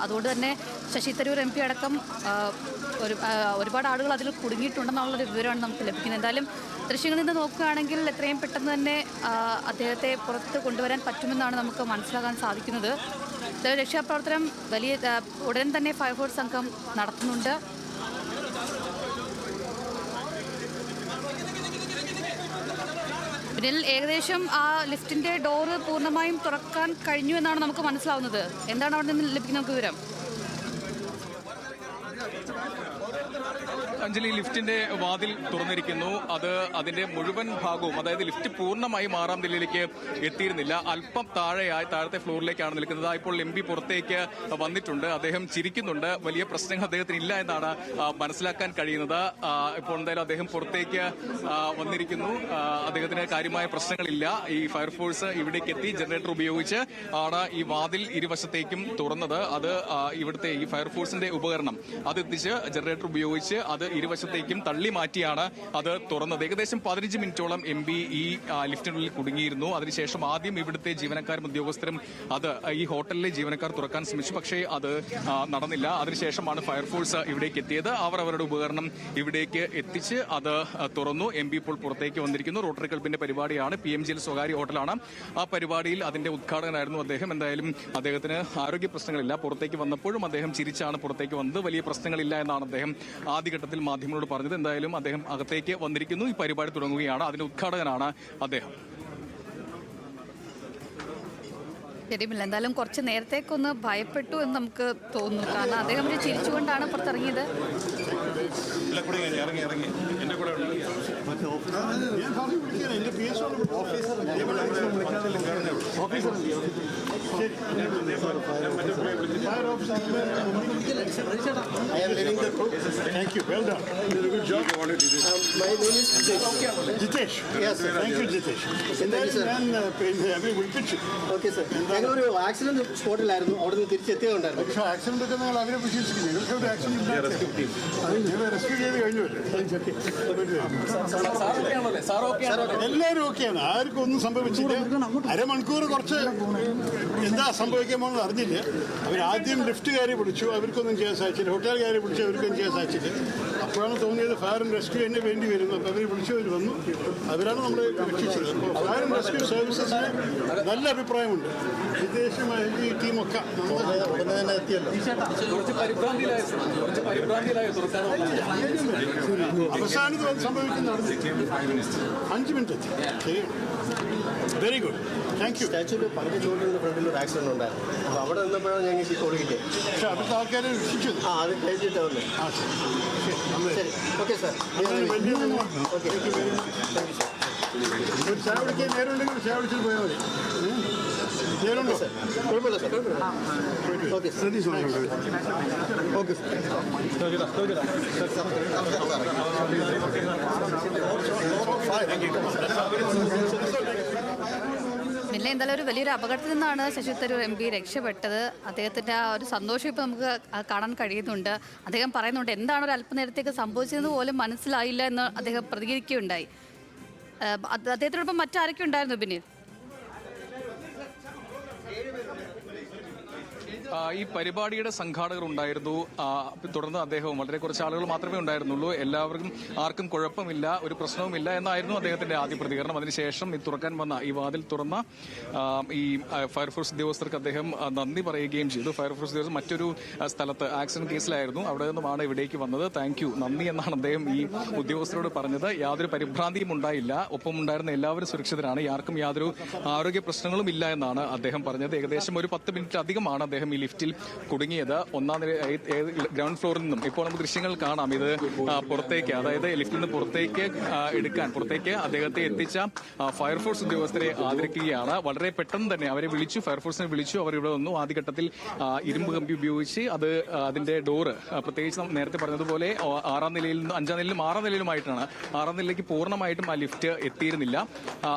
അതുകൊണ്ട് തന്നെ ശശി തരൂർ MP അടക്കം ഒരുപാട് ആളുകൾ അതിൽ കുടുങ്ങിയിട്ടുണ്ടെന്നുള്ളൊരു വിവരമാണ് നമുക്ക് ലഭിക്കുന്നത്. എന്തായാലും ദൃശ്യങ്ങളിൽ നിന്ന് നോക്കുകയാണെങ്കിൽ എത്രയും പെട്ടെന്ന് തന്നെ അദ്ദേഹത്തെ പുറത്ത് കൊണ്ടുവരാൻ പറ്റുമെന്നാണ് നമുക്ക് മനസ്സിലാക്കാൻ സാധിക്കുന്നത്. രക്ഷാപ്രവർത്തനം ഉടൻ തന്നെ ഫയർഫോഴ്സ് സംഘം നടത്തുന്നുണ്ട്. പിന്നിൽ ഏകദേശം ആ ലിഫ്റ്റിന്റെ ഡോറ് പൂർണ്ണമായും തുറക്കാൻ കഴിഞ്ഞു എന്നാണ് നമുക്ക് മനസ്സിലാവുന്നത്. എന്താണ് അവിടെ നിന്ന് ലഭിക്കുന്ന വിവരം? അഞ്ജലി, ലിഫ്റ്റിന്റെ വാതിൽ തുറന്നിരിക്കുന്നു. അതിന്റെ മുഴുവൻ ഭാഗവും, അതായത് ലിഫ്റ്റ് പൂർണ്ണമായും 6-ാം നിലയിലേക്ക് എത്തിയിരുന്നില്ല. അല്പം താഴത്തെ ഫ്ലോറിലേക്കാണ് നിൽക്കുന്നത്. ഇപ്പോൾ MP പുറത്തേക്ക് വന്നിട്ടുണ്ട്. അദ്ദേഹം ചിരിക്കുന്നുണ്ട്. വലിയ പ്രശ്നങ്ങൾ അദ്ദേഹത്തിന് ഇല്ല എന്നാണ് മനസ്സിലാക്കാൻ കഴിയുന്നത്. ഇപ്പോൾ എന്തായാലും അദ്ദേഹം പുറത്തേക്ക് വന്നിരിക്കുന്നു. അദ്ദേഹത്തിന് കാര്യമായ പ്രശ്നങ്ങളില്ല. ഈ ഫയർഫോഴ്സ് ഇവിടേക്ക് എത്തി ജനറേറ്റർ ഉപയോഗിച്ച് ആണ് ഈ വാതിൽ ഇരുവശത്തേക്കും തുറന്നത്. അത് ഇവിടുത്തെ ഈ ഫയർഫോഴ്സിന്റെ ഉപകരണം അതെത്തിച്ച് ജനറേറ്റർ ഉപയോഗിച്ച് അത് ഇരുവശത്തേക്കും തള്ളി മാറ്റിയാണ് അത് തുറന്നത്. ഏകദേശം 15 മിനിറ്റോളം MP ഈ ലിഫ്റ്റിനുള്ളിൽ കുടുങ്ങിയിരുന്നു. അതിനുശേഷം ആദ്യം ഇവിടുത്തെ ജീവനക്കാരും ഉദ്യോഗസ്ഥരും ഈ ഹോട്ടലിലെ ജീവനക്കാർ തുറക്കാൻ ശ്രമിച്ചു. പക്ഷേ അത് നടന്നില്ല. അതിനുശേഷമാണ് ഫയർഫോഴ്സ് ഇവിടേക്ക് എത്തിയത്. അവർ അവരുടെ ഉപകരണം ഇവിടേക്ക് എത്തിച്ച് അത് തുറന്നു. MP ഇപ്പോൾ പുറത്തേക്ക് വന്നിരിക്കുന്നു. റോട്ടറി ക്ലബിന്റെ പരിപാടിയാണ്. PMGL സ്വകാര്യ ഹോട്ടലാണ്. ആ പരിപാടിയിൽ അതിന്റെ ഉദ്ഘാടകനായിരുന്നു അദ്ദേഹം. എന്തായാലും അദ്ദേഹത്തിന് ആരോഗ്യ പ്രശ്നങ്ങളില്ല. പുറത്തേക്ക് വന്നപ്പോഴും അദ്ദേഹം ചിരിച്ചാണ് പുറത്തേക്ക് വന്നത്. വലിയ പ്രശ്നങ്ങളില്ല എന്നാണ് അദ്ദേഹം ആദ്യഘട്ടത്തിൽ മാധ്യമങ്ങളോട് പറഞ്ഞത്. എന്തായാലും അദ്ദേഹം അകത്തേക്ക് വന്നിരിക്കുന്നു. ഈ പരിപാടി തുടങ്ങുകയാണ്. അതിന്റെ ഉദ്ഘാടകനാണ് അദ്ദേഹം. ശരിയല്ല, എന്തായാലും കുറച്ച് നേരത്തേക്കൊന്ന് ഭയപ്പെട്ടു എന്ന് നമുക്ക് തോന്നുന്നു. കാരണം അദ്ദേഹം ചിരിച്ചുകൊണ്ടാണ് പുറത്തിറങ്ങിയത്. I am leading the group. Thank you. Well done. You did a good job. My name is Jitesh. Yes, sir. Thank you, Jitesh. Okay, sir. ഞങ്ങളൊരു ആക്സിഡന്റ് സ്പോട്ടിലായിരുന്നു. അവിടെ നിന്ന് തിരിച്ചെത്തിയതുണ്ടായിരുന്നു. പക്ഷേ ആക്സിഡന്റ് ഒക്കെ നിങ്ങൾ അവരെ പ്രതീക്ഷിക്കുന്നു. നിങ്ങൾക്ക് ഒരു ആക്സിഡന്റ് റെസ്ക്യൂ ചെയ്ത് കഴിഞ്ഞല്ലോ. എല്ലാവരും ഓക്കെയാണ്. ആർക്കും ഒന്നും സംഭവിച്ചില്ല. അരമണിക്കൂർ കുറച്ച് എന്താ സംഭവിക്കാൻ പോകുന്നത് അറിഞ്ഞില്ല. അവരാദ്യം ലിഫ്റ്റുകാരെ വിളിച്ചു, അവർക്കൊന്നും ചെയ്യാൻ സാധിച്ചില്ല. ഹോട്ടലുകാരെ വിളിച്ചു, അവർക്കൊന്നും ചെയ്യാൻ സാധിച്ചില്ല. അപ്പോഴാണ് തോന്നിയത് ഫയർ ആൻഡ് റെസ്ക്യൂ തന്നെ വേണ്ടി വരുന്നു. അപ്പോൾ അവർ വിളിച്ചവർ വന്നു, അവരാണ് നമ്മളെ രക്ഷിച്ചത്. അപ്പോൾ ഫയർ ആൻഡ് റെസ്ക്യൂ സർവീസസിന് നല്ല അഭിപ്രായമുണ്ട്. വിദേശമായ ഈ ടീമൊക്കെ ഉടനെ തന്നെ എത്തിയല്ലോ. അവസാനത്ത് സംഭവിക്കുന്ന 5 മിനിറ്റ് എത്തി. ശരി, വെരി ഗുഡ്. Thank you. സ്റ്റാച്യൂവിന്റെ പകുതി ചോട്ടിന്റെ ഫ്രണ്ടിൽ ഒരു ആക്സിഡന്റ് ഉണ്ടായിരുന്നു. അപ്പോൾ അവിടെ നിന്നപ്പോഴാണ് ഞങ്ങൾക്ക് ഈ കൊടുക്കില്ലേ. പക്ഷേ അവിടുത്തെ ആൾക്കാരെ രക്ഷിച്ചു. അത് കഴിഞ്ഞിട്ട് വന്നു. ശരി, ഓക്കെ സാർ. ഓക്കെ, ഒരു ചായ കുടിക്കാൻ നേരം ഉണ്ടെങ്കിൽ ചായ കുടിച്ചിട്ട് പോയാൽ മതി. നേരമുണ്ടോ? കുഴപ്പമില്ല സാർ. ഓക്കെ, ഓക്കെ പിന്നെ എന്തായാലും ഒരു വലിയൊരു അപകടത്തിൽ നിന്നാണ് ശശി തരൂർ MP രക്ഷപ്പെട്ടത്. അദ്ദേഹത്തിൻ്റെ ആ ഒരു സന്തോഷം ഇപ്പോൾ നമുക്ക് കാണാൻ കഴിയുന്നുണ്ട്. അദ്ദേഹം പറയുന്നുണ്ട് എന്താണ് ഒരു അല്പനേരത്തേക്ക് സംഭവിച്ചതെന്ന് പോലും മനസ്സിലായില്ല എന്ന് അദ്ദേഹം പ്രതികരിക്കുകയുണ്ടായി. അദ്ദേഹത്തിനോടൊപ്പം മറ്റാരൊക്കെ ഉണ്ടായിരുന്നു പിന്നിൽ? ഈ പരിപാടിയുടെ സംഘാടകർ ഉണ്ടായിരുന്നു. തുടർന്ന് അദ്ദേഹവും വളരെ കുറച്ച് ആളുകൾ മാത്രമേ ഉണ്ടായിരുന്നുള്ളൂ. എല്ലാവർക്കും ആർക്കും കുഴപ്പമില്ല, ഒരു പ്രശ്നവുമില്ല എന്നായിരുന്നു അദ്ദേഹത്തിന്റെ ആദ്യ പ്രതികരണം. അതിനുശേഷം ഈ തുറക്കാൻ വന്ന ഈ വാതിൽ തുറന്ന ഈ ഫയർഫോഴ്സ് ഉദ്യോഗസ്ഥർക്ക് അദ്ദേഹം നന്ദി പറയുകയും ചെയ്തു. ഫയർഫോഴ്സ് ഉദ്യോഗസ്ഥർ മറ്റൊരു സ്ഥലത്ത് ആക്സിഡന്റ് കേസിലായിരുന്നു, അവിടെ നിന്നുമാണ് ഇവിടേക്ക് വന്നത്. താങ്ക് യു, നന്ദി എന്നാണ് അദ്ദേഹം ഈ ഉദ്യോഗസ്ഥരോട് പറഞ്ഞത്. യാതൊരു പരിഭ്രാന്തിയും ഉണ്ടായില്ല, ഒപ്പം ഉണ്ടായിരുന്ന എല്ലാവരും സുരക്ഷിതരാണ്, ആർക്കും യാതൊരു ആരോഗ്യ പ്രശ്നങ്ങളും ഇല്ല എന്നാണ് അദ്ദേഹം പറഞ്ഞത്. ഏകദേശം ഒരു 10 മിനിറ്റ് അധികമാണ് അദ്ദേഹം ഈ ലിഫ്റ്റിൽ കുടുങ്ങിയത്. ഒന്നാം നില ഗ്രൗണ്ട് ഫ്ലോറിൽ നിന്നും ഇപ്പോൾ നമുക്ക് ദൃശ്യങ്ങൾ കാണാം. ഇത് പുറത്തേക്ക്, അതായത് ലിഫ്റ്റിൽ നിന്ന് പുറത്തേക്ക് അദ്ദേഹത്തെ എത്തിച്ച ഫയർഫോഴ്സ് ഉദ്യോഗസ്ഥരെ ആദരിക്കുകയാണ്. വളരെ പെട്ടെന്ന് തന്നെ അവരെ വിളിച്ചു, ഫയർഫോഴ്സിനെ വിളിച്ചു. അവർ ഇവിടെ വന്നു. ആദ്യഘട്ടത്തിൽ ഇരുമ്പ് കമ്പി ഉപയോഗിച്ച് അതിന്റെ ഡോറ്, പ്രത്യേകിച്ച് നേരത്തെ പറഞ്ഞതുപോലെ 6-ാം നിലയിൽ നിന്ന് 5-ാം നിലയിലും 6-ാം നിലയിലുമായിട്ടാണ്. 6-ാം നിലയിലേക്ക് പൂർണ്ണമായിട്ടും ആ ലിഫ്റ്റ് എത്തിയിരുന്നില്ല.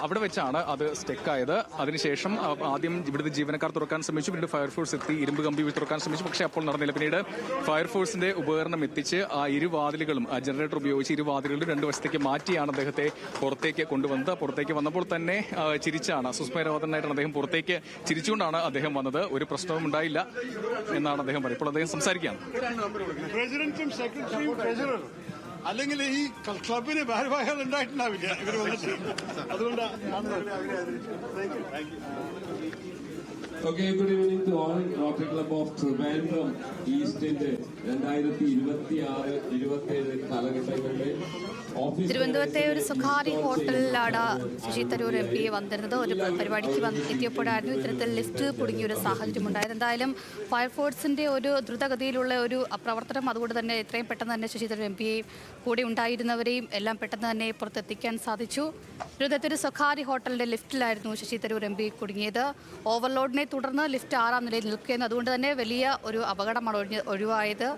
അവിടെ വെച്ചാണ് അത് സ്റ്റെക്കായത്. അതിനുശേഷം ആദ്യം ഇവിടുത്തെ ജീവനക്കാർ തുറക്കാൻ ശ്രമിച്ചു. പിന്നീട് ഫയർഫോഴ്സ് എത്തി ഇരുമ്പ് കമ്പി തുറക്കാൻ ശ്രമിച്ചു, പക്ഷേ അപ്പോൾ നടന്നില്ല. പിന്നീട് ഫയർഫോഴ്സിന്റെ ഉപകരണം എത്തിച്ച് ആ ഇരുവാതിലുകളും ജനറേറ്റർ ഉപയോഗിച്ച് ഇരുവാതിലുകളും 2 വശത്തേക്ക് മാറ്റിയാണ് അദ്ദേഹത്തെ പുറത്തേക്ക് കൊണ്ടുവന്നത്. പുറത്തേക്ക് വന്നപ്പോൾ തന്നെ ചിരിച്ചാണ്, സുസ്മയരോധനായിട്ടാണ് അദ്ദേഹം പുറത്തേക്ക് ചിരിച്ചുകൊണ്ടാണ് അദ്ദേഹം വന്നത്. ഒരു പ്രശ്നവും ഉണ്ടായില്ല എന്നാണ് അദ്ദേഹം പറയുന്നത്. ഇപ്പോൾ അദ്ദേഹം സംസാരിക്കുകയാണ്. പ്രസിഡന്റും സെക്രട്ടറിയും ട്രഷററും അല്ലെങ്കിൽ ഈ ക്ലബിന് ഭാരവാഹികൾ ഉണ്ടായിട്ടുണ്ടാവില്ല ഇവർ വന്നിട്ട്. അതുകൊണ്ടാണ് Okay, good evening to all. Rotary Club of Trivandrum Eastന്റെ 2026-27 കാലഘട്ടങ്ങളിലെ തിരുവനന്തപുരത്തെ ഒരു സ്വകാര്യ ഹോട്ടലിലാണ് ശശി തരൂർ MP വന്നിരുന്നത്. ഒരു പരിപാടിക്ക് എത്തിയപ്പോഴായിരുന്നു ഇത്തരത്തിൽ ലിഫ്റ്റ് കുടുങ്ങിയ ഒരു സാഹചര്യം ഉണ്ടായത്. എന്തായാലും ഫയർഫോഴ്സിന്റെ ഒരു ദ്രുതഗതിയിലുള്ള ഒരു പ്രവർത്തനം, അതുകൊണ്ട് തന്നെ എത്രയും പെട്ടെന്ന് തന്നെ ശശി തരൂർ MP കൂടെ ഉണ്ടായിരുന്നവരെയും എല്ലാം പെട്ടെന്ന് തന്നെ പുറത്തെത്തിക്കാൻ സാധിച്ചു. തിരുവനന്തപുരത്തെ ഒരു സ്വകാര്യ ഹോട്ടലിന്റെ ലിഫ്റ്റിലായിരുന്നു ശശി തരൂർ MP കുടുങ്ങിയത്. ഓവർലോഡിനെ തുടർന്ന് ലിഫ്റ്റ് 6ാം നിലയിൽ നിൽക്കുകയെന്ന്, അതുകൊണ്ട് തന്നെ വലിയ ഒരു അപകടമാണ് ഒഴിവായത്.